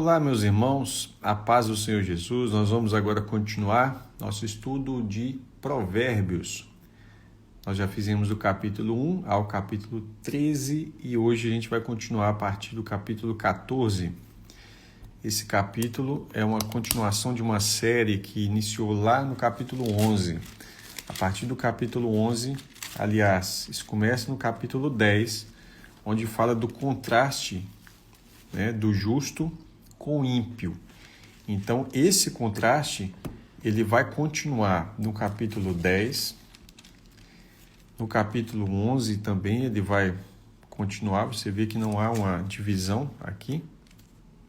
Olá, meus irmãos, a paz do Senhor Jesus. Nós vamos agora continuar nosso estudo de Provérbios. Nós já fizemos do capítulo 1 ao capítulo 13 e hoje a gente vai continuar a partir do capítulo 14. Esse capítulo é uma continuação de uma série que iniciou lá no capítulo 11. A partir do capítulo 11, aliás, isso começa no capítulo 10, onde fala do contraste, do justo com o ímpio. Então, esse contraste ele vai continuar no capítulo 10, no capítulo 11 também ele vai continuar. Você vê que não há uma divisão aqui,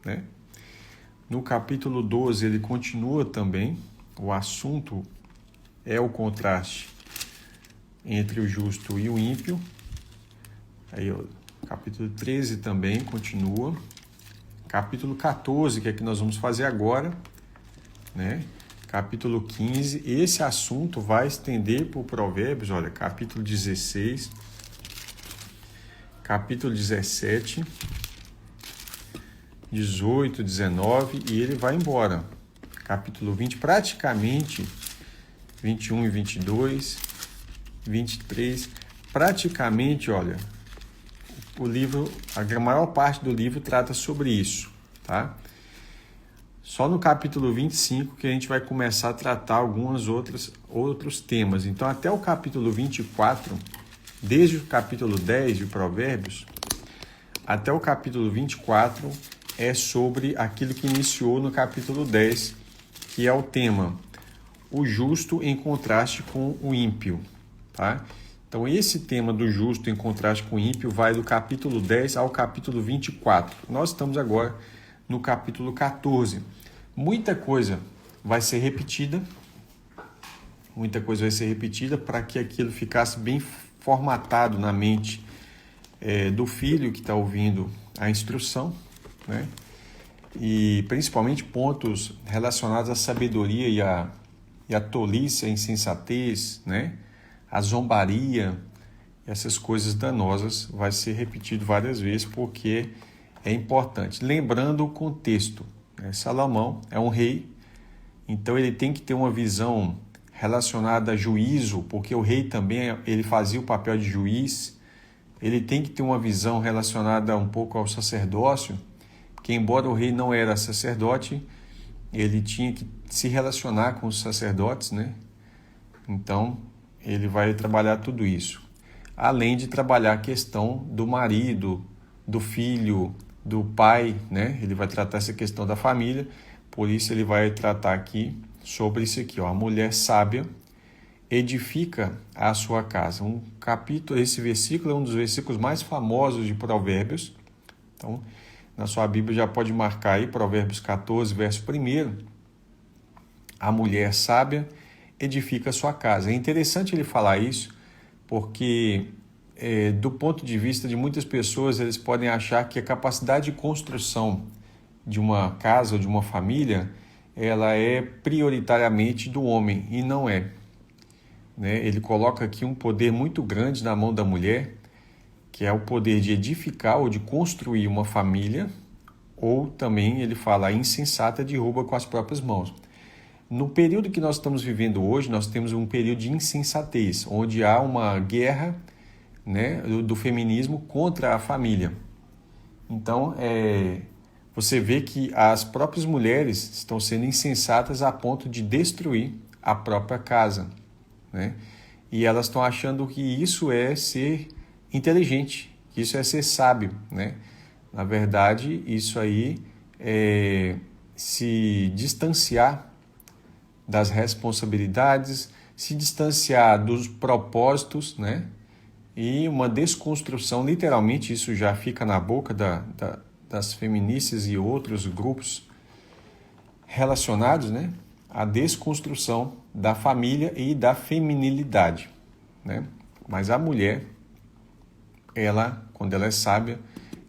né? No capítulo 12 ele continua também, o assunto é o contraste entre o justo e o ímpio. Aí, o capítulo 13 também continua. Capítulo 14, que é que nós vamos fazer agora, né? Capítulo 15, esse assunto vai estender por Provérbios, olha, capítulo 16, capítulo 17, 18, 19, e ele vai embora. Capítulo 20, praticamente 21 e 22, 23, praticamente, olha, o livro, a maior parte do livro trata sobre isso, tá? Só no capítulo 25 que a gente vai começar a tratar alguns outros temas. Então, até o capítulo 24, desde o capítulo 10 de Provérbios, até o capítulo 24 é sobre aquilo que iniciou no capítulo 10, que é o tema, o justo em contraste com o ímpio, tá? Então, esse tema do justo em contraste com o ímpio vai do capítulo 10 ao capítulo 24. Nós estamos agora no capítulo 14. Muita coisa vai ser repetida para que aquilo ficasse bem formatado na mente do filho que está ouvindo a instrução, né? E principalmente pontos relacionados à sabedoria e à tolice, à insensatez, né? A zombaria, essas coisas danosas, vai ser repetido várias vezes porque é importante. Lembrando o contexto, né? Salomão é um rei, então ele tem que ter uma visão relacionada a juízo, porque o rei também ele fazia o papel de juiz. Ele tem que ter uma visão relacionada um pouco ao sacerdócio, porque embora o rei não era sacerdote, ele tinha que se relacionar com os sacerdotes, né? Então, ele vai trabalhar tudo isso. Além de trabalhar a questão do marido, do filho, do pai, né? Ele vai tratar essa questão da família, por isso ele vai tratar aqui sobre isso aqui, ó. A mulher sábia edifica a sua casa. Esse versículo é um dos versículos mais famosos de Provérbios. Então, na sua Bíblia já pode marcar aí, Provérbios 14, verso 1. A mulher sábia edifica a sua casa. É interessante ele falar isso, porque do ponto de vista de muitas pessoas, eles podem achar que a capacidade de construção de uma casa ou de uma família, ela é prioritariamente do homem, e não é. Né? Ele coloca aqui um poder muito grande na mão da mulher, que é o poder de edificar ou de construir uma família, ou também ele fala, a insensata derruba com as próprias mãos. No período que nós estamos vivendo hoje, nós temos um período de insensatez, onde há uma guerra, né, do feminismo contra a família. Então, você vê que as próprias mulheres estão sendo insensatas a ponto de destruir a própria casa, né? E elas estão achando que isso é ser inteligente, que isso é ser sábio, né? Na verdade, isso aí é se distanciar das responsabilidades, se distanciar dos propósitos, né? E uma desconstrução, literalmente isso já fica na boca das feministas e outros grupos relacionados, né? A desconstrução da família e da feminilidade, né? Mas a mulher, ela, quando ela é sábia,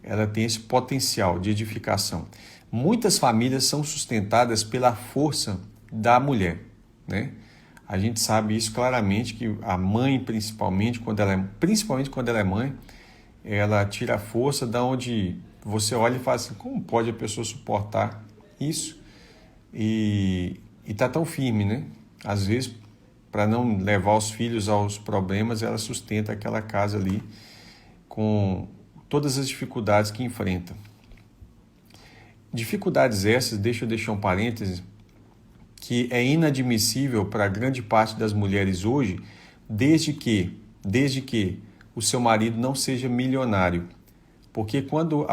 ela tem esse potencial de edificação. Muitas famílias são sustentadas pela força da mulher, né? A gente sabe isso claramente, que a mãe, principalmente quando ela é mãe, ela tira a força da onde você olha e fala assim, como pode a pessoa suportar isso e tá tão firme, né? Às vezes, para não levar os filhos aos problemas, ela sustenta aquela casa ali com todas as dificuldades que enfrenta. Dificuldades essas, deixa eu deixar um parêntese, que é inadmissível para grande parte das mulheres hoje, desde que o seu marido não seja milionário. Porque quando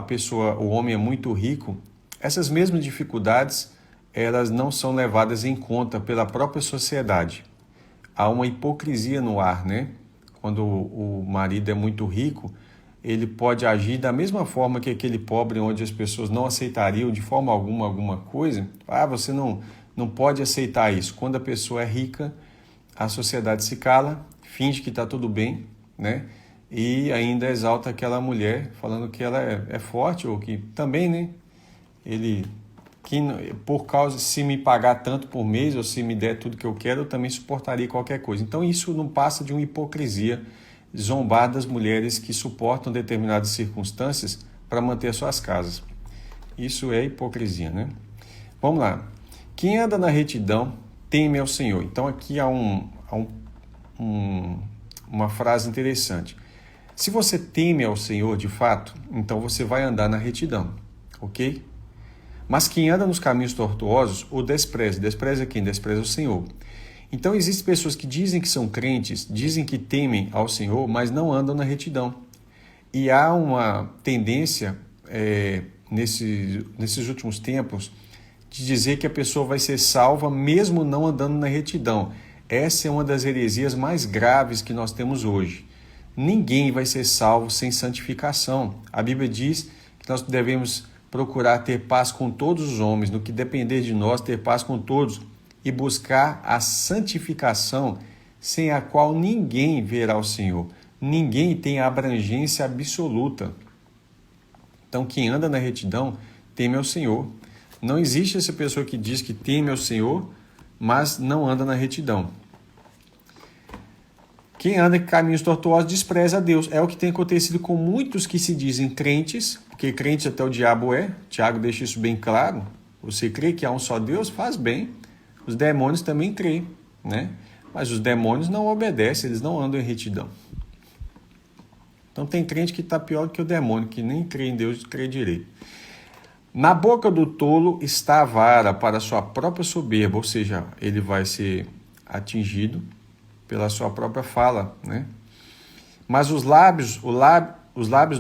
o homem é muito rico, essas mesmas dificuldades, elas não são levadas em conta pela própria sociedade. Há uma hipocrisia no ar, né? Quando o marido é muito rico, ele pode agir da mesma forma que aquele pobre, onde as pessoas não aceitariam de forma alguma coisa. Você não pode aceitar isso. Quando a pessoa é rica, a sociedade se cala, finge que está tudo bem, né? E ainda exalta aquela mulher, falando que ela é forte, ou que também, né? Por causa, se me pagar tanto por mês, ou se me der tudo que eu quero, eu também suportaria qualquer coisa. Então isso não passa de uma hipocrisia, zombar das mulheres que suportam determinadas circunstâncias para manter suas casas. Isso é hipocrisia, né? Vamos lá. Quem anda na retidão teme ao Senhor. Então aqui há uma frase interessante. Se você teme ao Senhor de fato, então você vai andar na retidão, ok? Mas quem anda nos caminhos tortuosos o despreza. Despreza quem? Despreza o Senhor. Então existem pessoas que dizem que são crentes, dizem que temem ao Senhor, mas não andam na retidão. E há uma tendência nesses últimos tempos de dizer que a pessoa vai ser salva mesmo não andando na retidão. Essa é uma das heresias mais graves que nós temos hoje. Ninguém vai ser salvo sem santificação. A Bíblia diz que nós devemos procurar ter paz com todos os homens, no que depender de nós, ter paz com todos, e buscar a santificação, sem a qual ninguém verá o Senhor. Ninguém tem a abrangência absoluta. Então, quem anda na retidão, teme ao Senhor. Não existe essa pessoa que diz que teme ao Senhor, mas não anda na retidão. Quem anda em caminhos tortuosos despreza a Deus. É o que tem acontecido com muitos que se dizem crentes, porque crente até o diabo é. Tiago deixa isso bem claro. Você crê que há um só Deus? Faz bem. Os demônios também creem, né? Mas os demônios não obedecem, eles não andam em retidão. Então tem crente que está pior do que o demônio, que nem crê em Deus e crê direito. Na boca do tolo está a vara para sua própria soberba, ou seja, ele vai ser atingido pela sua própria fala, né? Mas os lábios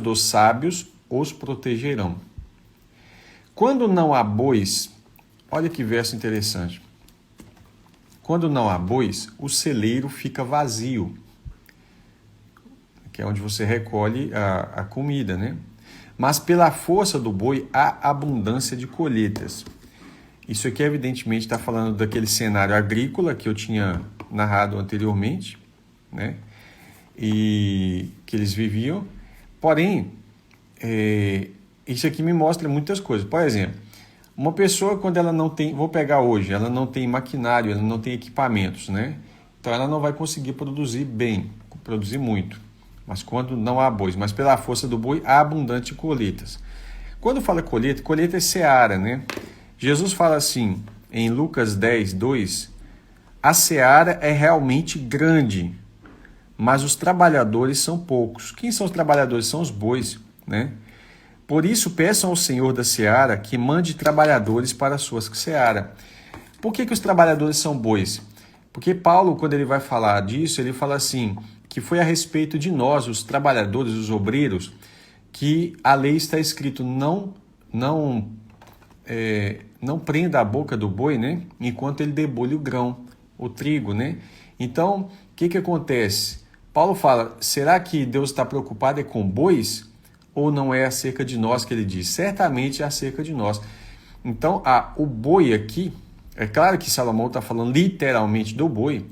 dos sábios os protegerão. Quando não há bois, olha que verso interessante. Quando não há bois, o celeiro fica vazio, que é onde você recolhe a comida, né? Mas pela força do boi há abundância de colheitas. Isso aqui, evidentemente, está falando daquele cenário agrícola que eu tinha narrado anteriormente, né? E que eles viviam. Porém, isso aqui me mostra muitas coisas. Por exemplo, uma pessoa, quando ela não tem, vou pegar hoje, ela não tem maquinário, ela não tem equipamentos, né? Então ela não vai conseguir produzir bem, produzir muito. Mas quando não há bois, mas pela força do boi há abundante colheitas. Quando fala colheita, colheita é seara, né? Jesus fala assim, em Lucas 10, 2, a seara é realmente grande, mas os trabalhadores são poucos. Quem são os trabalhadores? São os bois, né? Por isso, peçam ao Senhor da seara que mande trabalhadores para a sua seara. Por que os trabalhadores são bois? Porque Paulo, quando ele vai falar disso, ele fala assim, que foi a respeito de nós, os trabalhadores, os obreiros, que a lei está escrito, não prenda a boca do boi, né? Enquanto ele debulha o grão, o trigo, né? Então, o que acontece? Paulo fala, será que Deus está preocupado com bois? Ou não é acerca de nós que ele diz? Certamente é acerca de nós. Então, o boi aqui, é claro que Salomão está falando literalmente do boi,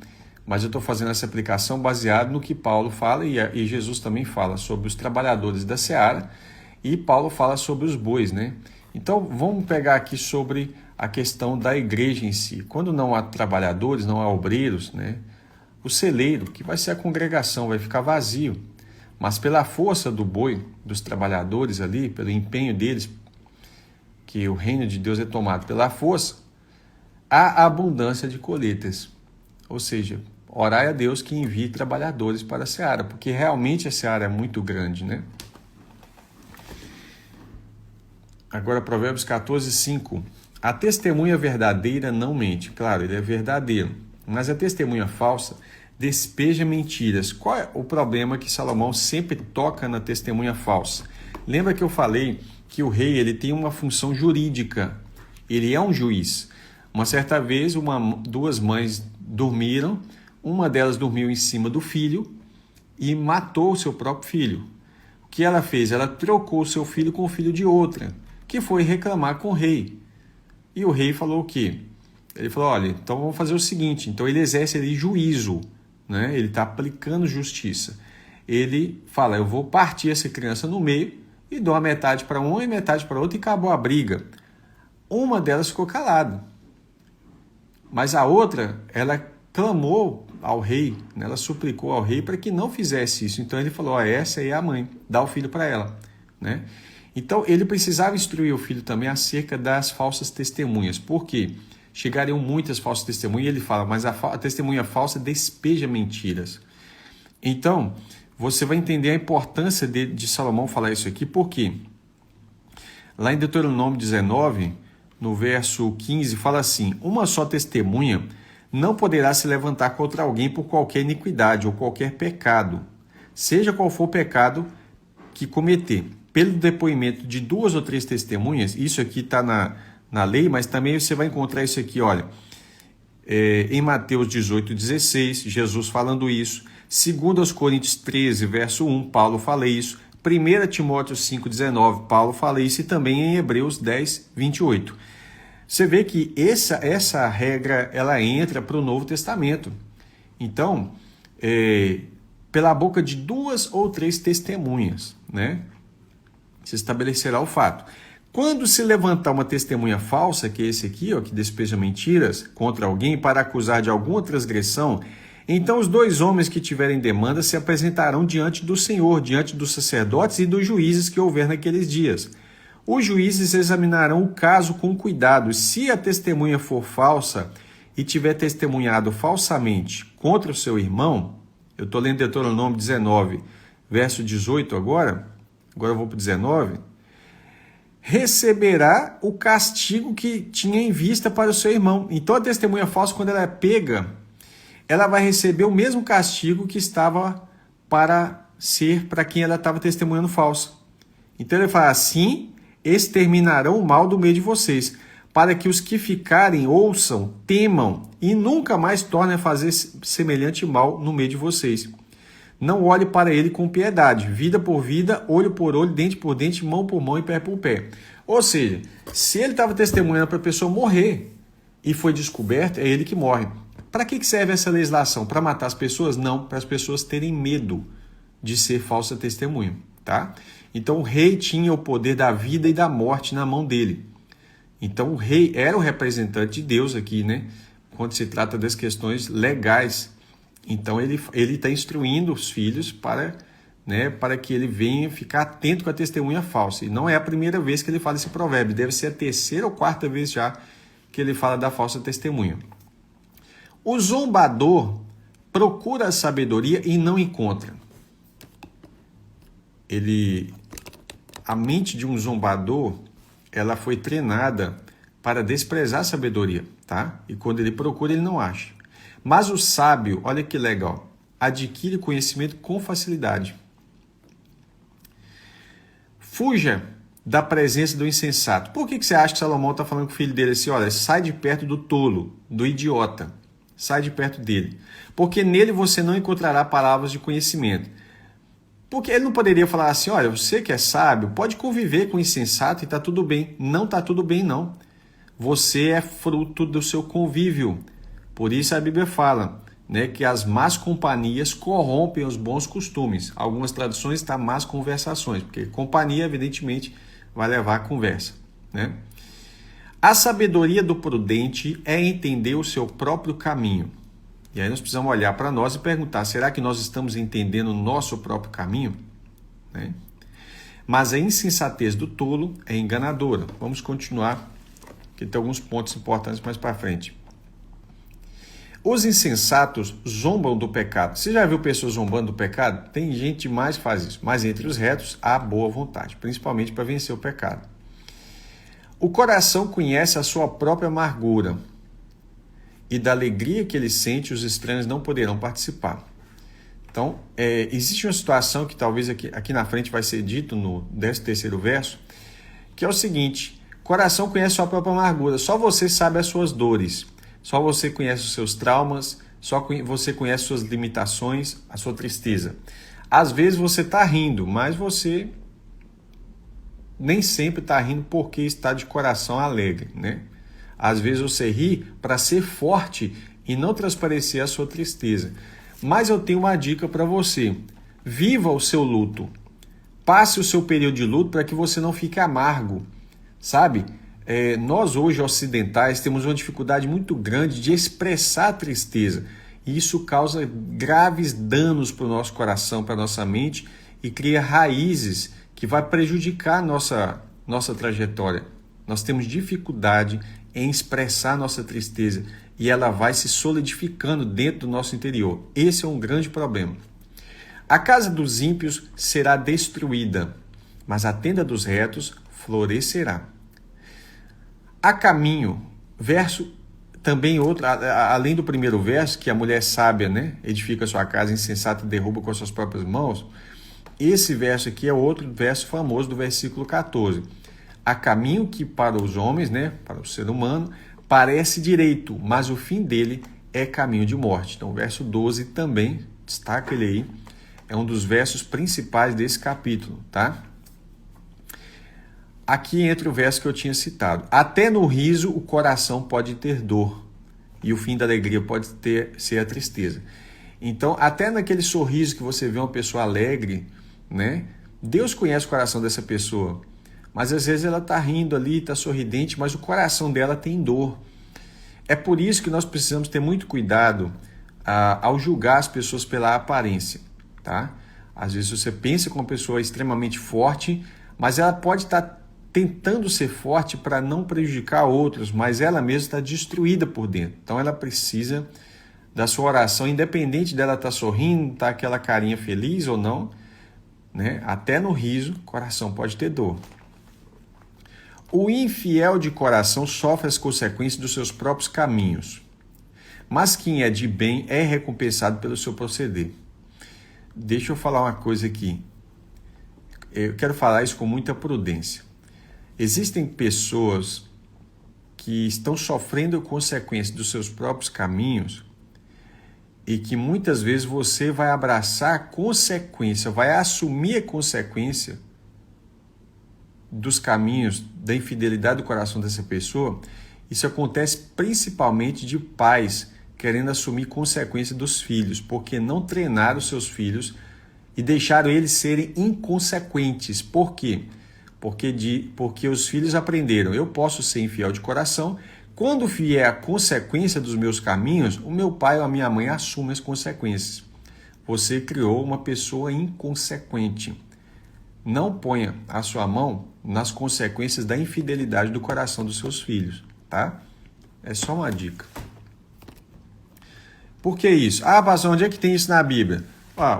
mas eu estou fazendo essa aplicação baseado no que Paulo fala e Jesus também fala sobre os trabalhadores da seara e Paulo fala sobre os bois, né? Então, vamos pegar aqui sobre a questão da igreja em si. Quando não há trabalhadores, não há obreiros, né? O celeiro, que vai ser a congregação, vai ficar vazio. mas pela força do boi, dos trabalhadores ali, pelo empenho deles, que o reino de Deus é tomado pela força, há abundância de colheitas. Ou seja, orai a Deus que envie trabalhadores para a seara, porque realmente a seara é muito grande, né? Agora, Provérbios 14, 5. A testemunha verdadeira não mente. Claro, ele é verdadeiro. Mas a testemunha falsa despeja mentiras. Qual é o problema que Salomão sempre toca na testemunha falsa? Lembra que eu falei que o rei ele tem uma função jurídica. Ele é um juiz. Uma certa vez, duas mães dormiram. Uma delas dormiu em cima do filho e matou o seu próprio filho. O que ela fez? Ela trocou o seu filho com o filho de outra, que foi reclamar com o rei. E o rei falou o quê? Ele falou, olha, então vamos fazer o seguinte. Então ele exerce ali juízo, né? Ele está aplicando justiça. Ele fala, eu vou partir essa criança no meio e dou a metade para uma e metade para outra e acabou a briga. Uma delas ficou calada. Mas a outra, ela clamou ao rei, né? Ela suplicou ao rei para que não fizesse isso. Então ele falou, essa aí é a mãe, dá o filho para ela, né? Então, ele precisava instruir o filho também acerca das falsas testemunhas. Por quê? Chegariam muitas falsas testemunhas e ele fala, mas a testemunha falsa despeja mentiras. Então, você vai entender a importância de Salomão falar isso aqui, por quê? Lá em Deuteronômio 19, no verso 15, fala assim, uma só testemunha não poderá se levantar contra alguém por qualquer iniquidade ou qualquer pecado, seja qual for o pecado que cometer. Pelo depoimento de 2 ou 3 testemunhas, isso aqui está na lei, mas também você vai encontrar isso aqui, olha, em Mateus 18, 16, Jesus falando isso, 2 Coríntios 13, verso 1, Paulo fala isso, 1 Timóteo 5, 19, Paulo fala isso, e também em Hebreus 10, 28. Você vê que essa regra, ela entra para o Novo Testamento. Então, pela boca de 2 ou 3 testemunhas, né? Se estabelecerá o fato. Quando se levantar uma testemunha falsa, que é esse aqui, ó, que despeja mentiras contra alguém para acusar de alguma transgressão, então os 2 homens que tiverem demanda se apresentarão diante do Senhor, diante dos sacerdotes e dos juízes que houver naqueles dias. Os juízes examinarão o caso com cuidado. Se a testemunha for falsa e tiver testemunhado falsamente contra o seu irmão, eu estou lendo Deuteronômio 19, verso 18 agora eu vou para o 19, receberá o castigo que tinha em vista para o seu irmão. Então a testemunha falsa, quando ela é pega, ela vai receber o mesmo castigo que estava para quem ela estava testemunhando falsa. Então ele fala assim, exterminarão o mal do meio de vocês, para que os que ficarem ouçam, temam e nunca mais tornem a fazer semelhante mal no meio de vocês. Não olhe para ele com piedade, vida por vida, olho por olho, dente por dente, mão por mão e pé por pé. Ou seja, se ele estava testemunhando para a pessoa morrer e foi descoberto, é ele que morre. Para que serve essa legislação? Para matar as pessoas? Não, para as pessoas terem medo de ser falsa testemunha, tá? Então o rei tinha o poder da vida e da morte na mão dele. Então o rei era o representante de Deus aqui, né? Quando se trata das questões legais. Então ele está instruindo os filhos para que ele venha ficar atento com a testemunha falsa. E não é a primeira vez que ele fala esse provérbio, deve ser a 3ª ou 4ª vez já que ele fala da falsa testemunha. O zombador procura a sabedoria e não encontra. A mente de um zombador, ela foi treinada para desprezar a sabedoria, tá? E quando ele procura, ele não acha. Mas o sábio, olha que legal, adquire conhecimento com facilidade. Fuja da presença do insensato. Por que você acha que Salomão está falando com o filho dele assim, olha, sai de perto do tolo, do idiota, sai de perto dele. Porque nele você não encontrará palavras de conhecimento. Porque ele não poderia falar assim, olha, você que é sábio, pode conviver com o insensato e está tudo bem. Não está tudo bem, não. Você é fruto do seu convívio. Por isso a Bíblia fala, né, que as más companhias corrompem os bons costumes. Algumas traduções está más conversações, porque companhia, evidentemente, vai levar a conversa, né? A sabedoria do prudente é entender o seu próprio caminho. E aí nós precisamos olhar para nós e perguntar, será que nós estamos entendendo o nosso próprio caminho? né? Mas a insensatez do tolo é enganadora. Vamos continuar, que tem alguns pontos importantes mais para frente. Os insensatos zombam do pecado. Você já viu pessoas zombando do pecado? Tem gente demais que faz isso. Mas entre os retos há boa vontade, principalmente para vencer o pecado. O coração conhece a sua própria amargura, e da alegria que ele sente, os estranhos não poderão participar. Então, existe uma situação que talvez aqui na frente vai ser dito no 13º verso, que é o seguinte: coração conhece a sua própria amargura, só você sabe as suas dores, só você conhece os seus traumas, só você conhece suas limitações, a sua tristeza. Às vezes você está rindo, mas você nem sempre está rindo porque está de coração alegre, né? Às vezes você ri para ser forte e não transparecer a sua tristeza. Mas eu tenho uma dica para você. Viva o seu luto. Passe o seu período de luto para que você não fique amargo. Sabe? Nós hoje ocidentais temos uma dificuldade muito grande de expressar a tristeza. E isso causa graves danos para o nosso coração, para a nossa mente e cria raízes que vai prejudicar a nossa trajetória. Nós temos dificuldade em expressar nossa tristeza e ela vai se solidificando dentro do nosso interior. Esse é um grande problema. A casa dos ímpios será destruída, mas a tenda dos retos florescerá. Há caminho, verso também outro, além do primeiro verso, que a mulher sábia, né, edifica sua casa, insensata e derruba com as suas próprias mãos. Esse verso aqui é outro verso famoso do versículo 14. Há caminho que para os homens, né, para o ser humano, parece direito, mas o fim dele é caminho de morte. Então, o verso 12 também, destaca ele aí, é um dos versos principais desse capítulo, tá? Aqui entra o verso que eu tinha citado. Até no riso o coração pode ter dor, e o fim da alegria pode ser a tristeza. Então, até naquele sorriso que você vê uma pessoa alegre, né? Deus conhece o coração dessa pessoa. Mas às vezes ela está rindo ali, está sorridente, mas o coração dela tem dor. É por isso que nós precisamos ter muito cuidado ao julgar as pessoas pela aparência, tá? Às vezes você pensa que uma pessoa é extremamente forte, mas ela pode estar tentando ser forte para não prejudicar outros, mas ela mesma está destruída por dentro. Então ela precisa da sua oração, independente dela estar sorrindo, estar aquela carinha feliz ou não, né? Até no riso, o coração pode ter dor. O infiel de coração sofre as consequências dos seus próprios caminhos, mas quem é de bem é recompensado pelo seu proceder. Deixa eu falar uma coisa aqui. Eu quero falar isso com muita prudência. Existem pessoas que estão sofrendo consequências dos seus próprios caminhos e que muitas vezes você vai abraçar a consequência, vai assumir a consequência dos caminhos, da infidelidade do coração dessa pessoa. Isso acontece principalmente de pais querendo assumir consequência dos filhos, porque não treinaram os seus filhos e deixaram eles serem inconsequentes. Por quê? Porque os filhos aprenderam, eu posso ser infiel de coração, quando vier a consequência dos meus caminhos, o meu pai ou a minha mãe assumem as consequências. Você criou uma pessoa inconsequente. Não ponha a sua mão nas consequências da infidelidade do coração dos seus filhos, tá? É só uma dica. Por que isso? Pastor, onde é que tem isso na Bíblia?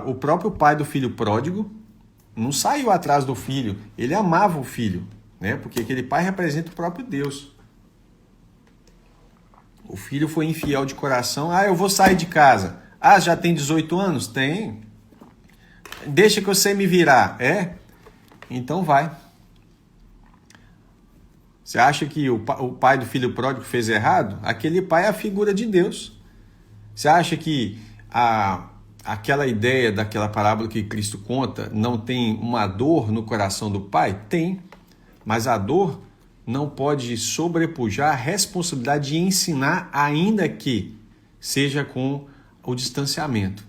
O próprio pai do filho pródigo não saiu atrás do filho, ele amava o filho, né? Porque aquele pai representa o próprio Deus. O filho foi infiel de coração, eu vou sair de casa. Já tem 18 anos? Tem. Deixa que eu sei me virar. Então vai. Você acha que o pai do filho pródigo fez errado? Aquele pai é a figura de Deus. Você acha que aquela ideia daquela parábola que Cristo conta não tem uma dor no coração do pai? Tem. Mas a dor não pode sobrepujar a responsabilidade de ensinar, ainda que seja com o distanciamento.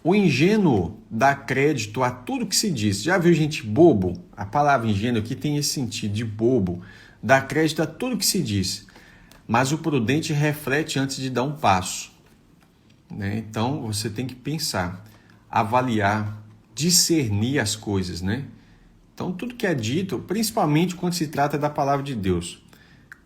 O ingênuo dá crédito a tudo que se diz. Já viu gente bobo? A palavra ingênuo aqui tem esse sentido de bobo. Dá crédito a tudo que se diz. Mas o prudente reflete antes de dar um passo, né? Então você tem que pensar, avaliar, discernir as coisas, né? Então, tudo que é dito, principalmente quando se trata da palavra de Deus.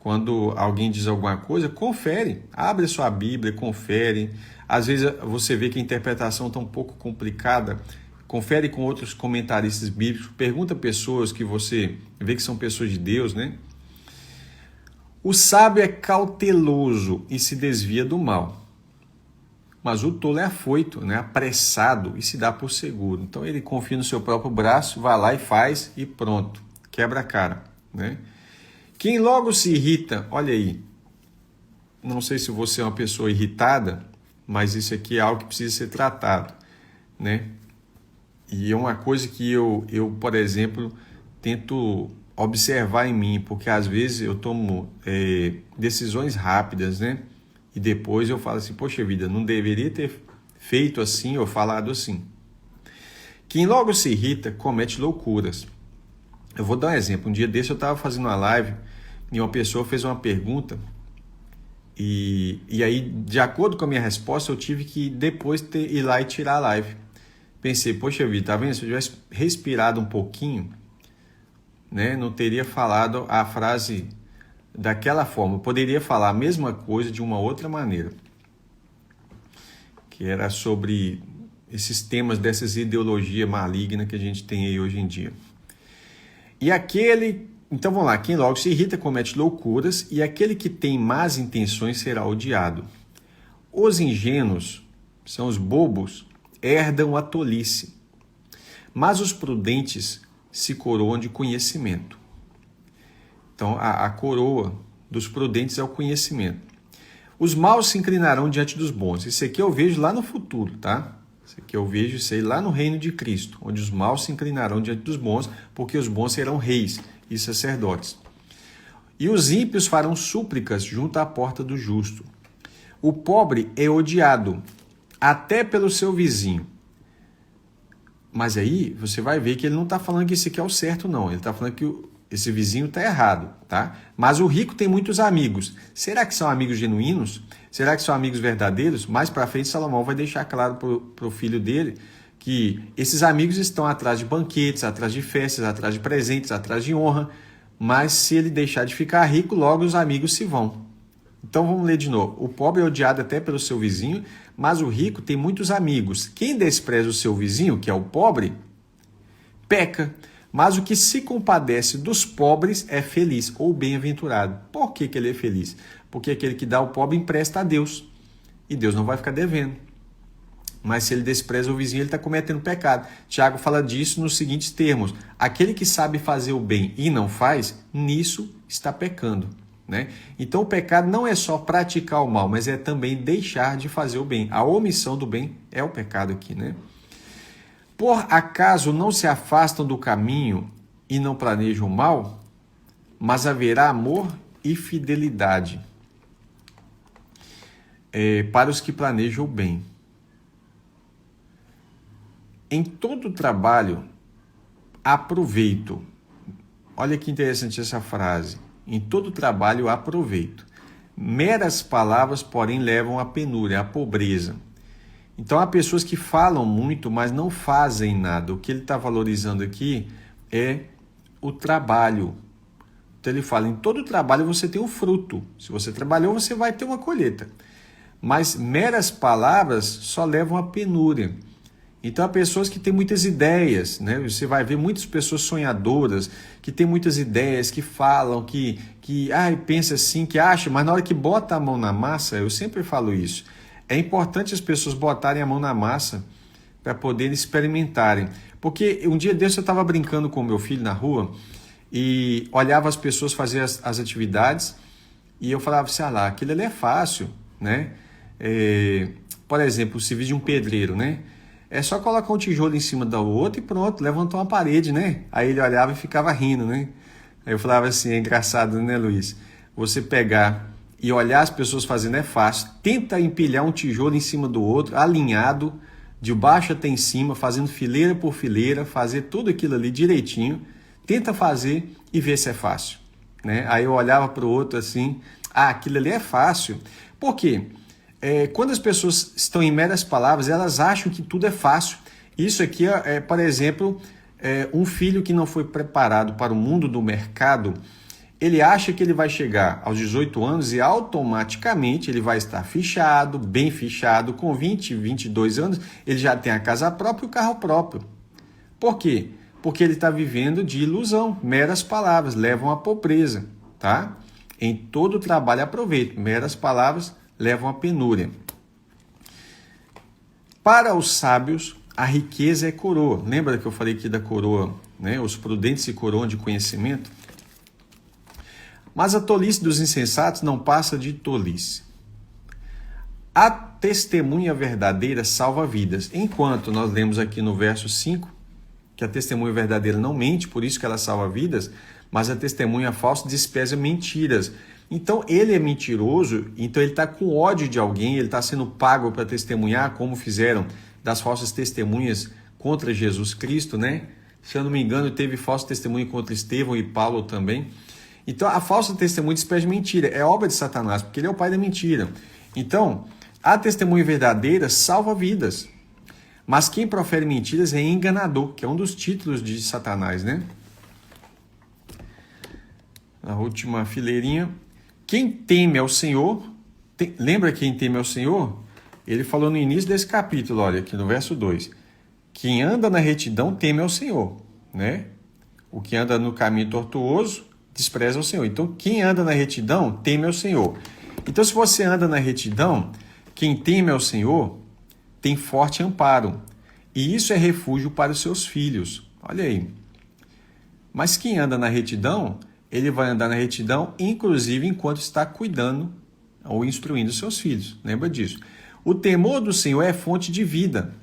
Quando alguém diz alguma coisa, confere, abre a sua Bíblia, confere. Às vezes você vê que a interpretação está um pouco complicada, confere com outros comentaristas bíblicos, pergunta a pessoas que você vê que são pessoas de Deus, né? O sábio é cauteloso e se desvia do mal, mas o tolo é afoito, né? Apressado e se dá por seguro. Então ele confia no seu próprio braço, vai lá e faz e pronto, quebra a cara, né? Quem logo se irrita, olha aí, não sei se você é uma pessoa irritada, mas isso aqui é algo que precisa ser tratado, né? E é uma coisa que eu por exemplo, tento observar em mim, porque às vezes eu tomo decisões rápidas, né? E depois eu falo assim, poxa vida, não deveria ter feito assim ou falado assim. Quem logo se irrita comete loucuras. Eu vou dar um exemplo. Um dia desse eu estava fazendo uma live e uma pessoa fez uma pergunta e aí, de acordo com a minha resposta, eu tive que depois ir lá e tirar a live. Pensei, poxa vida, tá vendo? Se eu tivesse respirado um pouquinho, né, não teria falado a frase daquela forma. Eu poderia falar a mesma coisa de uma outra maneira, que era sobre esses temas dessas ideologias malignas que a gente tem aí hoje em dia. E então vamos lá, quem logo se irrita comete loucuras, e aquele que tem más intenções será odiado. Os ingênuos, são os bobos, herdam a tolice, mas os prudentes se coroam de conhecimento. Então a coroa dos prudentes é o conhecimento. Os maus se inclinarão diante dos bons. Isso aqui eu vejo lá no futuro, tá? Isso aqui eu vejo isso aí lá no reino de Cristo, onde os maus se inclinarão diante dos bons, porque os bons serão reis e sacerdotes. E os ímpios farão súplicas junto à porta do justo. O pobre é odiado, até pelo seu vizinho. Mas aí você vai ver que ele não está falando que isso aqui é o certo, não. Ele está falando que esse vizinho está errado, tá? Mas o rico tem muitos amigos. Será que são amigos genuínos? Será que são amigos verdadeiros? Mais para frente, Salomão vai deixar claro para o filho dele que esses amigos estão atrás de banquetes, atrás de festas, atrás de presentes, atrás de honra. Mas se ele deixar de ficar rico, logo os amigos se vão. Então vamos ler de novo. O pobre é odiado até pelo seu vizinho, mas o rico tem muitos amigos. Quem despreza o seu vizinho, que é o pobre, peca. Mas o que se compadece dos pobres é feliz ou bem-aventurado. Por que ele é feliz? Porque aquele que dá ao pobre empresta a Deus. E Deus não vai ficar devendo. Mas se ele despreza o vizinho, ele está cometendo pecado. Tiago fala disso nos seguintes termos. Aquele que sabe fazer o bem e não faz, nisso está pecando, né? Então o pecado não é só praticar o mal, mas é também deixar de fazer o bem. A omissão do bem é o pecado aqui, né? Por acaso não se afastam do caminho e não planejam o mal? Mas haverá amor e fidelidade para os que planejam o bem. Em todo trabalho, há proveito. Olha que interessante essa frase. Em todo trabalho há proveito. Meras palavras, porém, levam à penúria, à pobreza. Então, há pessoas que falam muito, mas não fazem nada. O que ele está valorizando aqui é o trabalho. Então, ele fala, em todo trabalho você tem um fruto. Se você trabalhou, você vai ter uma colheita. Mas meras palavras só levam à penúria. Então, há pessoas que têm muitas ideias, né? Você vai ver muitas pessoas sonhadoras, que têm muitas ideias, que falam, que pensa assim, que acha, mas na hora que bota a mão na massa, eu sempre falo isso, é importante as pessoas botarem a mão na massa para poderem experimentarem. Porque um dia desse eu estava brincando com o meu filho na rua e olhava as pessoas fazer as atividades e eu falava assim, lá, aquilo ali é fácil, né? Por exemplo, o serviço de um pedreiro, né? É só colocar um tijolo em cima do outro e pronto, levantou uma parede, né? Aí ele olhava e ficava rindo, né? Aí eu falava assim, é engraçado, né, Luiz? Você pegar e olhar as pessoas fazendo é fácil. Tenta empilhar um tijolo em cima do outro, alinhado, de baixo até em cima, fazendo fileira por fileira, fazer tudo aquilo ali direitinho. Tenta fazer e ver se é fácil, né? Aí eu olhava para o outro assim, aquilo ali é fácil. Por quê? Quando as pessoas estão em meras palavras, elas acham que tudo é fácil. Isso aqui por exemplo, um filho que não foi preparado para o mundo do mercado, ele acha que ele vai chegar aos 18 anos e automaticamente ele vai estar fichado, bem fichado, com 20, 22 anos, ele já tem a casa própria e o carro próprio. Por quê? Porque ele está vivendo de ilusão, meras palavras, levam à pobreza, tá? Em todo trabalho aproveito, meras palavras levam à penúria. Para os sábios, a riqueza é coroa. Lembra que eu falei aqui da coroa, né? Os prudentes se coroam de conhecimento? Mas a tolice dos insensatos não passa de tolice. A testemunha verdadeira salva vidas. Enquanto nós lemos aqui no verso 5, que a testemunha verdadeira não mente, por isso que ela salva vidas, mas a testemunha falsa despreza mentiras. Então ele é mentiroso, então ele está com ódio de alguém, ele está sendo pago para testemunhar, como fizeram das falsas testemunhas contra Jesus Cristo, né? Se eu não me engano, teve falso testemunho contra Estevão e Paulo também. Então a falsa testemunha despreza mentira, é obra de Satanás, porque ele é o pai da mentira. Então, a testemunha verdadeira salva vidas. Mas quem profere mentiras é enganador, que é um dos títulos de Satanás, né? Na última fileirinha. Quem teme ao Senhor, lembra quem teme ao Senhor? Ele falou no início desse capítulo, olha, aqui no verso 2. Quem anda na retidão teme ao Senhor, né? O que anda no caminho tortuoso despreza ao Senhor. Então, quem anda na retidão teme ao Senhor. Então, se você anda na retidão, quem teme ao Senhor tem forte amparo, e isso é refúgio para os seus filhos. Olha aí. Mas quem anda na retidão, ele vai andar na retidão, inclusive enquanto está cuidando ou instruindo seus filhos. Lembra disso. O temor do Senhor é fonte de vida.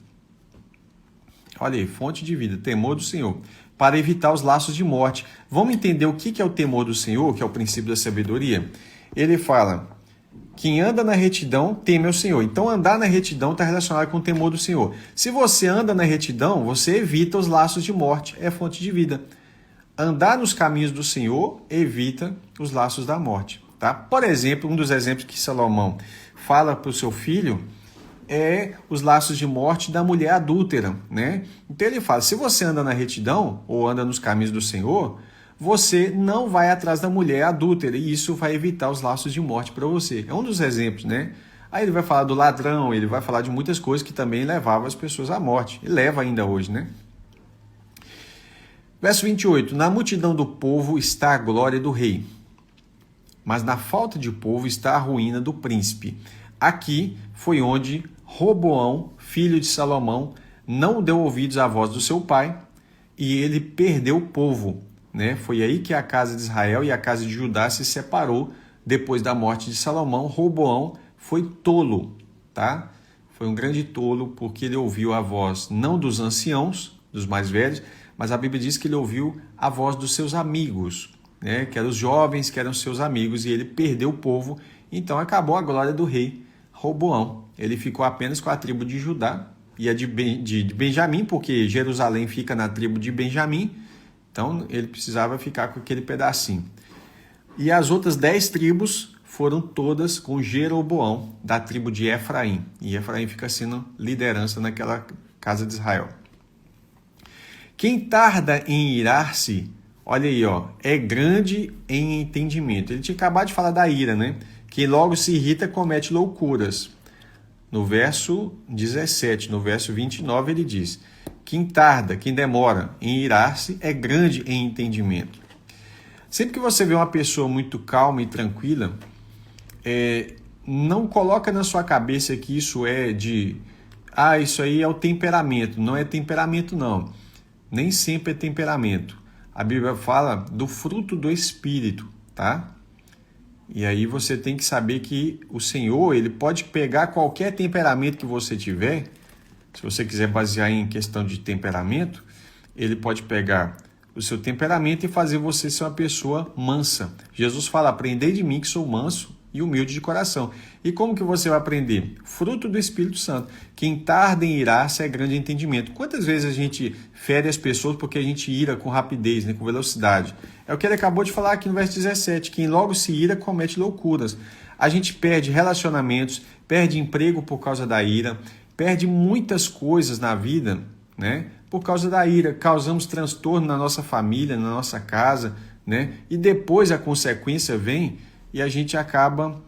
Olha aí, fonte de vida, temor do Senhor, para evitar os laços de morte. Vamos entender o que é o temor do Senhor, que é o princípio da sabedoria? Ele fala: quem anda na retidão teme ao Senhor. Então, andar na retidão está relacionado com o temor do Senhor. Se você anda na retidão, você evita os laços de morte, é fonte de vida. Andar nos caminhos do Senhor evita os laços da morte. Tá? Por exemplo, um dos exemplos que Salomão fala para o seu filho é os laços de morte da mulher adúltera, né? Então ele fala, se você anda na retidão ou anda nos caminhos do Senhor, você não vai atrás da mulher adúltera e isso vai evitar os laços de morte para você. É um dos exemplos, né? Aí ele vai falar do ladrão, ele vai falar de muitas coisas que também levavam as pessoas à morte. E leva ainda hoje, né? Verso 28. Na multidão do povo está a glória do rei, mas na falta de povo está a ruína do príncipe. Aqui foi onde Roboão, filho de Salomão, não deu ouvidos à voz do seu pai e ele perdeu o povo. Né? Foi aí que a casa de Israel e a casa de Judá se separou depois da morte de Salomão. Roboão foi tolo, tá? Foi um grande tolo porque ele ouviu a voz não dos anciãos, dos mais velhos, mas a Bíblia diz que ele ouviu a voz dos seus amigos, né? Que eram os jovens, que eram seus amigos, e ele perdeu o povo. Então acabou a glória do rei Roboão. Ele ficou apenas com a tribo de Judá e a de Benjamim, porque Jerusalém fica na tribo de Benjamim. Então, ele precisava ficar com aquele pedacinho. E as outras 10 tribos foram todas com Jeroboão, da tribo de Efraim. E Efraim fica sendo liderança naquela casa de Israel. Quem tarda em irar-se, olha aí, ó, é grande em entendimento. Ele tinha acabado de falar da ira, né? Quem logo se irrita comete loucuras. No verso 17, no verso 29, ele diz: quem tarda, quem demora em irar-se é grande em entendimento. Sempre que você vê uma pessoa muito calma e tranquila, não coloca na sua cabeça que isso é isso aí é o temperamento. Não é temperamento, não. Nem sempre é temperamento. A Bíblia fala do fruto do Espírito, tá? E aí você tem que saber que o Senhor, ele pode pegar qualquer temperamento que você tiver. Se você quiser basear em questão de temperamento, ele pode pegar o seu temperamento e fazer você ser uma pessoa mansa. Jesus fala, aprendei de mim que sou manso e humilde de coração. E como que você vai aprender? Fruto do Espírito Santo. Quem tarda em irar-se é grande entendimento. Quantas vezes a gente fere as pessoas porque a gente ira com rapidez, né, com velocidade? É o que ele acabou de falar aqui no verso 17. Quem logo se ira comete loucuras. A gente perde relacionamentos, perde emprego por causa da ira, perde muitas coisas na vida né? Por causa da ira, causamos transtorno na nossa família, na nossa casa, né? E depois a consequência vem e a gente acaba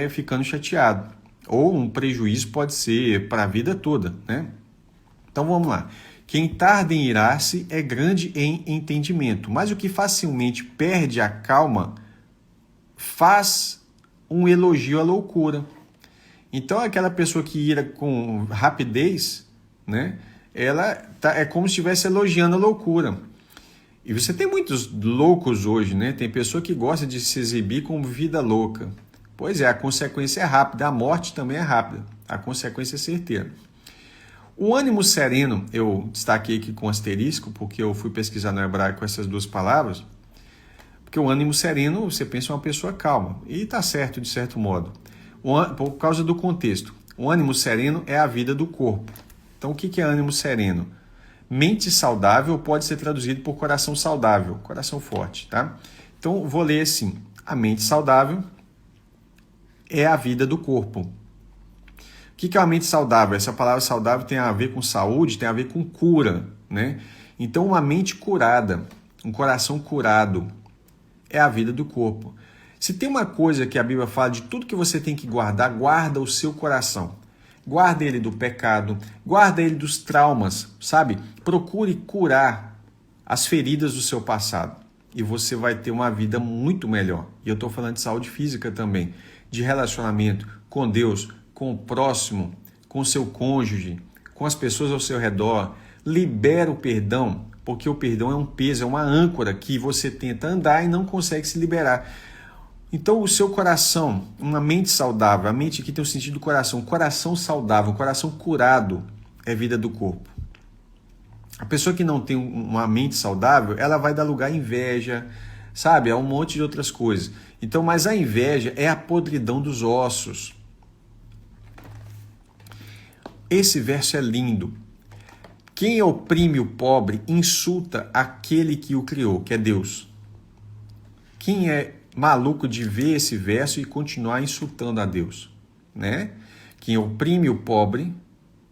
ficando chateado. Ou um prejuízo pode ser para a vida toda, né? Então vamos lá. Quem tarda em irar-se é grande em entendimento, mas o que facilmente perde a calma faz um elogio à loucura. Então aquela pessoa que ira com rapidez, né? Ela é como se estivesse elogiando a loucura. E você tem muitos loucos hoje, né? Tem pessoa que gosta de se exibir como vida louca. Pois é, a consequência é rápida, a morte também é rápida, a consequência é certeira. O ânimo sereno, eu destaquei aqui com asterisco, porque eu fui pesquisar no hebraico essas duas palavras, porque o ânimo sereno, você pensa em uma pessoa calma, e está certo de certo modo, por causa do contexto. O ânimo sereno é a vida do corpo. Então, o que é ânimo sereno? Mente saudável pode ser traduzido por coração saudável, coração forte, tá? Então, vou ler assim, a mente saudável é a vida do corpo. O que é uma mente saudável? Essa palavra saudável tem a ver com saúde, tem a ver com cura, né? Então, uma mente curada, um coração curado, é a vida do corpo. Se tem uma coisa que a Bíblia fala de tudo que você tem que guardar, guarda o seu coração. Guarda ele do pecado, guarda ele dos traumas, sabe? Procure curar as feridas do seu passado e você vai ter uma vida muito melhor. E eu estou falando de saúde física também, de relacionamento com Deus, com o próximo, com o seu cônjuge, com as pessoas ao seu redor. Libera o perdão, porque o perdão é um peso, é uma âncora que você tenta andar e não consegue se liberar. Então o seu coração, uma mente saudável, a mente aqui tem o sentido do coração, um coração saudável, um coração curado é vida do corpo. A pessoa que não tem uma mente saudável, ela vai dar lugar à inveja, sabe? A um monte de outras coisas. Então, mas a inveja é a podridão dos ossos. Esse verso é lindo. Quem oprime o pobre insulta aquele que o criou, que é Deus. Quem é maluco de ver esse verso e continuar insultando a Deus, né? Quem oprime o pobre,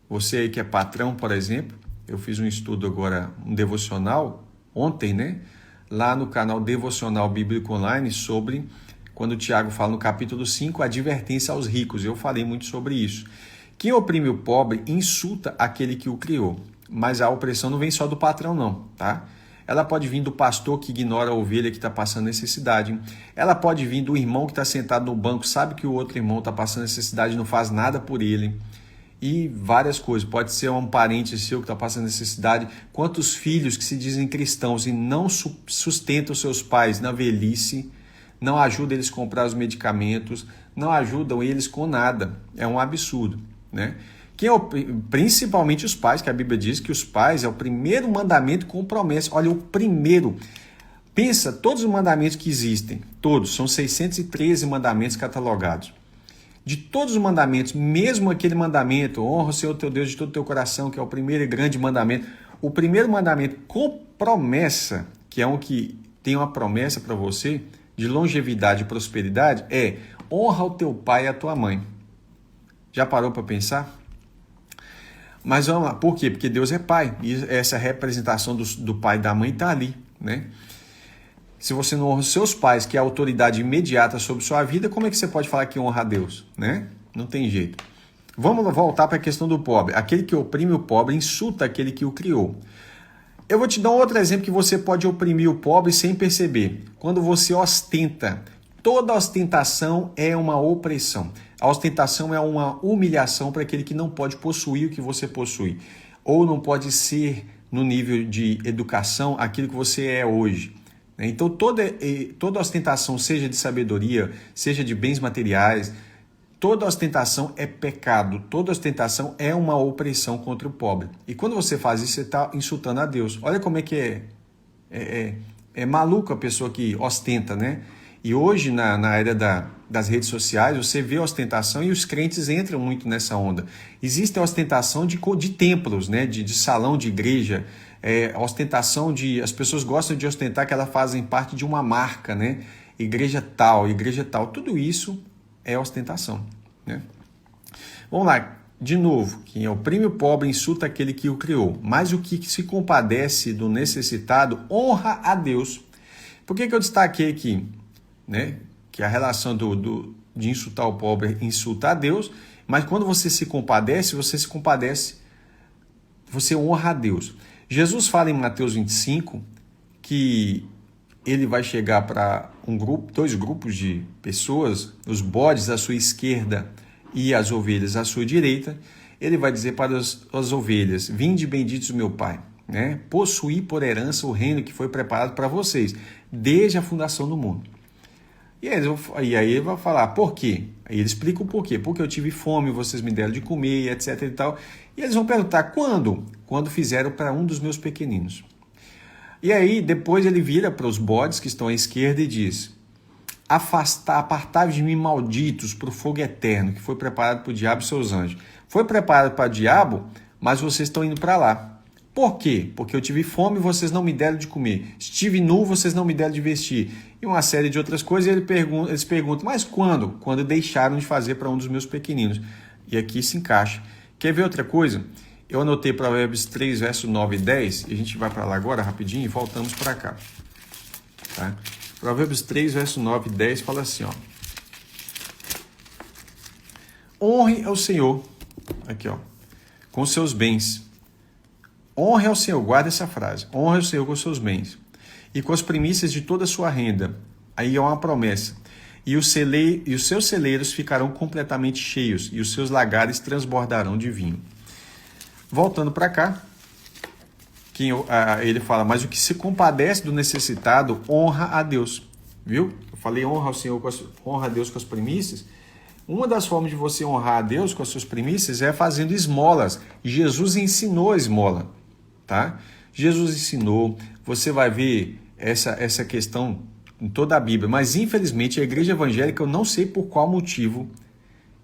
você aí que é patrão, por exemplo, eu fiz um estudo agora, um devocional, ontem, né? Lá no canal Devocional Bíblico Online, sobre, quando o Tiago fala no capítulo 5, advertência aos ricos. Eu falei muito sobre isso. Quem oprime o pobre insulta aquele que o criou, mas a opressão não vem só do patrão não, tá? Ela pode vir do pastor que ignora a ovelha que está passando necessidade. Ela pode vir do irmão que está sentado no banco, sabe que o outro irmão está passando necessidade e não faz nada por ele. E várias coisas. Pode ser um parente seu que está passando necessidade. Quantos filhos que se dizem cristãos e não sustentam seus pais na velhice, não ajudam eles a comprar os medicamentos, não ajudam eles com nada. É um absurdo, né? Principalmente os pais, que a Bíblia diz que os pais é o primeiro mandamento com promessa. Olha, o primeiro. Pensa, todos os mandamentos que existem, todos, são 613 mandamentos catalogados. De todos os mandamentos, mesmo aquele mandamento, honra o Senhor teu Deus de todo o teu coração, que é o primeiro e grande mandamento, o primeiro mandamento com promessa, que é um que tem uma promessa para você, de longevidade e prosperidade, é honra o teu pai e a tua mãe. Já parou para pensar? Mas vamos lá, por quê? Porque Deus é pai, e essa representação do pai e da mãe está ali, né? Se você não honra os seus pais, que é a autoridade imediata sobre sua vida, como é que você pode falar que honra a Deus, né? Não tem jeito. Vamos voltar para a questão do pobre. Aquele que oprime o pobre insulta aquele que o criou. Eu vou te dar um outro exemplo que você pode oprimir o pobre sem perceber. Quando você ostenta. Toda ostentação é uma opressão. A ostentação é uma humilhação para aquele que não pode possuir o que você possui. Ou não pode ser, no nível de educação, aquilo que você é hoje. Então, toda ostentação, seja de sabedoria, seja de bens materiais, toda ostentação é pecado. Toda ostentação é uma opressão contra o pobre. E quando você faz isso, você está insultando a Deus. Olha como é que é maluco a pessoa que ostenta, né? E hoje, na era das redes sociais, você vê a ostentação e os crentes entram muito nessa onda. Existe a ostentação de templos, né? de salão de igreja, a ostentação as pessoas gostam de ostentar que elas fazem parte de uma marca, né? Igreja tal, tudo isso é ostentação, né? Vamos lá, de novo, quem oprime o pobre insulta aquele que o criou, mas o que se compadece do necessitado honra a Deus. Por que eu destaquei aqui, né? Que a relação de insultar o pobre insulta a Deus, mas quando você se compadece, você honra a Deus. Jesus fala em Mateus 25 que ele vai chegar para dois grupos de pessoas, os bodes à sua esquerda e as ovelhas à sua direita. Ele vai dizer para as ovelhas: vinde benditos do meu Pai, né? Possuí por herança o reino que foi preparado para vocês desde a fundação do mundo. E aí ele vai falar, por quê? Aí ele explica o porquê. Porque eu tive fome, vocês me deram de comer, etc e tal. E eles vão perguntar, quando? Quando fizeram para um dos meus pequeninos. E aí depois ele vira para os bodes que estão à esquerda e diz: apartai-vos de mim, malditos, para o fogo eterno, que foi preparado para o diabo e seus anjos. Foi preparado para o diabo, mas vocês estão indo para lá. Por quê? Porque eu tive fome e vocês não me deram de comer. Estive nu, vocês não me deram de vestir. E uma série de outras coisas. E eles perguntam, mas quando? Quando deixaram de fazer para um dos meus pequeninos. E aqui se encaixa. Quer ver outra coisa? Eu anotei Provérbios 3, verso 9 e 10. E a gente vai para lá agora rapidinho e voltamos para cá. Tá? Provérbios 3, verso 9 e 10 fala assim, ó. Honre ao Senhor, aqui ó, com seus bens. Honre ao Senhor, guarda essa frase. Honre ao Senhor com seus bens e com as primícias de toda a sua renda. Aí é uma promessa. E os seus celeiros ficarão completamente cheios e os seus lagares transbordarão de vinho. Voltando para cá, ele fala, mas o que se compadece do necessitado honra a Deus. Viu? Eu falei honra ao Senhor, honra a Deus com as primícias. Uma das formas de você honrar a Deus com as suas primícias é fazendo esmolas. Jesus ensinou a esmola. Tá? Jesus ensinou, você vai ver essa questão em toda a Bíblia, mas infelizmente a igreja evangélica, eu não sei por qual motivo,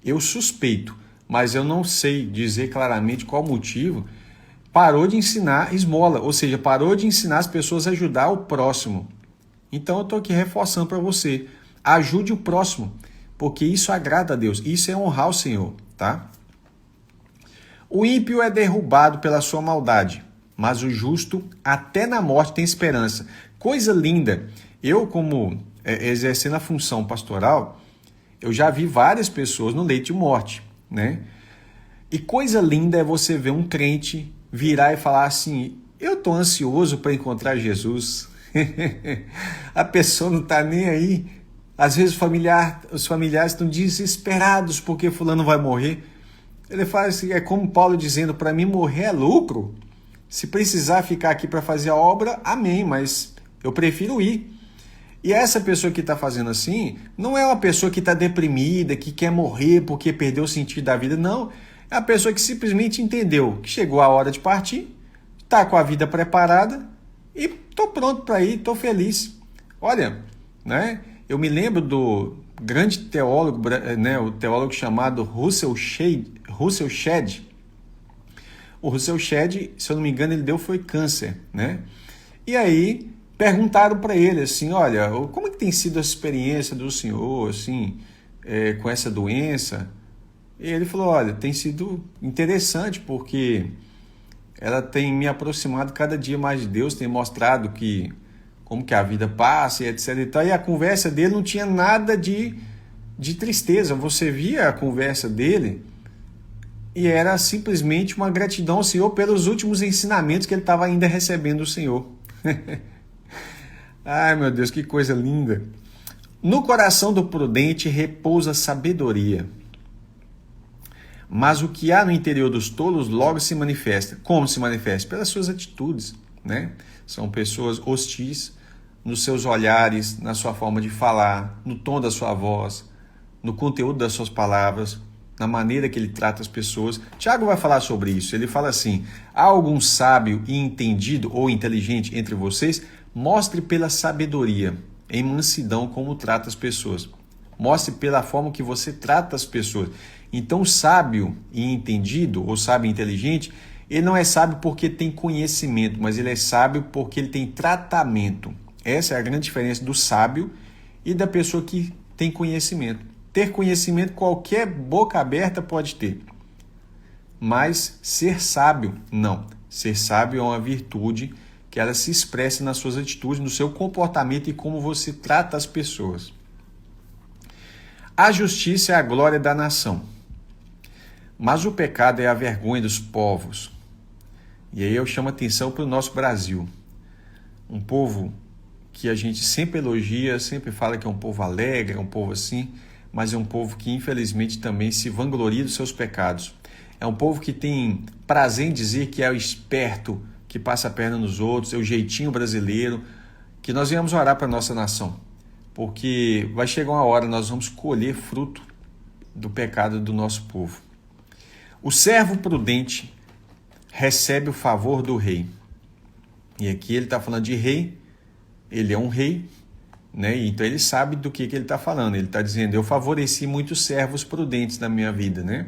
eu suspeito, mas eu não sei dizer claramente qual motivo, parou de ensinar esmola, ou seja, parou de ensinar as pessoas a ajudar o próximo. Então eu estou aqui reforçando para você, ajude o próximo, porque isso agrada a Deus, isso é honrar o Senhor, tá? O ímpio é derrubado pela sua maldade, mas o justo até na morte tem esperança. Coisa linda. Eu, como exercendo a função pastoral, eu já vi várias pessoas no leito de morte, né? E coisa linda é você ver um crente virar e falar assim, eu estou ansioso para encontrar Jesus. A pessoa não está nem aí. Às vezes os familiares estão desesperados porque fulano vai morrer. Ele fala assim, é como Paulo dizendo, para mim morrer é lucro. Se precisar ficar aqui para fazer a obra, amém, mas eu prefiro ir. E essa pessoa que está fazendo assim, não é uma pessoa que está deprimida, que quer morrer porque perdeu o sentido da vida, não. É a pessoa que simplesmente entendeu que chegou a hora de partir, está com a vida preparada e estou pronto para ir, estou feliz. Olha, né? Eu me lembro do grande teólogo, né, o teólogo chamado Russell Shedd. O Russell Shedd, se eu não me engano, ele foi câncer, né? E aí perguntaram para ele assim, olha, como é que tem sido a experiência do senhor, assim, com essa doença? E ele falou, olha, tem sido interessante porque ela tem me aproximado cada dia mais de Deus, tem mostrado como que a vida passa e etc e tal. E a conversa dele não tinha nada de tristeza. Você via a conversa dele e era simplesmente uma gratidão ao Senhor pelos últimos ensinamentos que ele estava ainda recebendo do Senhor. Ai, meu Deus, que coisa linda. No coração do prudente repousa sabedoria, mas o que há no interior dos tolos logo se manifesta. Como se manifesta? Pelas suas atitudes, né? São pessoas hostis nos seus olhares, na sua forma de falar, no tom da sua voz, no conteúdo das suas palavras, na maneira que ele trata as pessoas. Tiago vai falar sobre isso. Ele fala assim, há algum sábio e entendido ou inteligente entre vocês? Mostre pela sabedoria, em mansidão, como trata as pessoas. Mostre pela forma que você trata as pessoas. Então, sábio e entendido, ou sábio e inteligente, ele não é sábio porque tem conhecimento, mas ele é sábio porque ele tem tratamento. Essa é a grande diferença do sábio e da pessoa que tem conhecimento. Ter conhecimento, qualquer boca aberta pode ter. mas ser sábio, não. Ser sábio é uma virtude que ela se expressa nas suas atitudes, no seu comportamento e como você trata as pessoas. A justiça é a glória da nação, mas o pecado é a vergonha dos povos. E aí eu chamo atenção para o nosso Brasil. Um povo que a gente sempre elogia, sempre fala que é um povo alegre, é um povo assim, mas é um povo que infelizmente também se vangloria dos seus pecados. É um povo que tem prazer em dizer que é o esperto, que passa a perna nos outros, é o jeitinho brasileiro. Que nós venhamos orar para a nossa nação, porque vai chegar uma hora, nós vamos colher fruto do pecado do nosso povo. O servo prudente recebe o favor do rei. E aqui ele está falando de rei, ele é um rei, né? Então ele sabe do que ele está falando. Ele está dizendo, eu favoreci muitos servos prudentes na minha vida, né?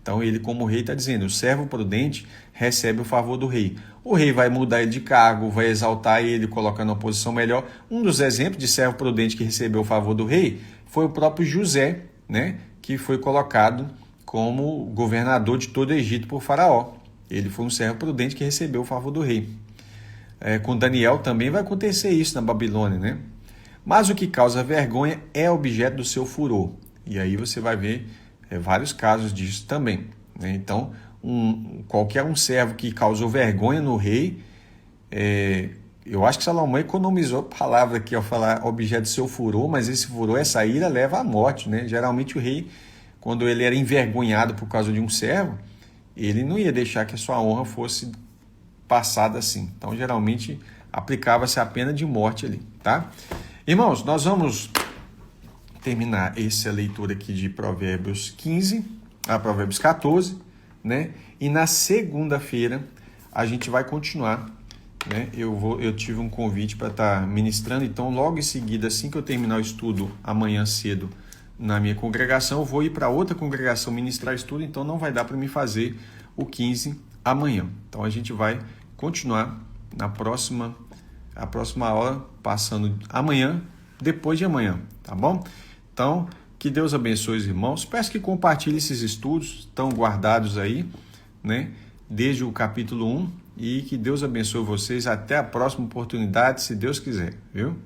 Então ele, como rei, está dizendo, o servo prudente recebe o favor do rei. O rei vai mudar ele de cargo, vai exaltar ele, colocando uma posição melhor. Um dos exemplos de servo prudente que recebeu o favor do rei foi o próprio José, né? Que foi colocado como governador de todo o Egito por Faraó. Ele foi um servo prudente que recebeu o favor do rei. Com Daniel também vai acontecer isso na Babilônia, né? Mas o que causa vergonha é objeto do seu furor. E aí você vai ver vários casos disso também, né? Então, qualquer um servo que causou vergonha no rei, eu acho que Salomão economizou a palavra aqui ao falar objeto do seu furor, mas esse furor, essa ira leva à morte, né? Geralmente o rei, quando ele era envergonhado por causa de um servo, ele não ia deixar que a sua honra fosse passada assim. Então, geralmente, aplicava-se a pena de morte ali, tá? Irmãos, nós vamos terminar essa leitura aqui de Provérbios 15 a Provérbios 14, né? E na segunda-feira a gente vai continuar, né? Eu tive um convite para estar ministrando, então logo em seguida, assim que eu terminar o estudo amanhã cedo na minha congregação, eu vou ir para outra congregação ministrar estudo, então não vai dar para me fazer o 15 amanhã. Então a gente vai continuar a próxima aula, passando amanhã, depois de amanhã, tá bom? Então, que Deus abençoe os irmãos. Peço que compartilhe esses estudos, estão guardados aí, né? Desde o capítulo 1, e que Deus abençoe vocês. Até a próxima oportunidade, se Deus quiser, viu?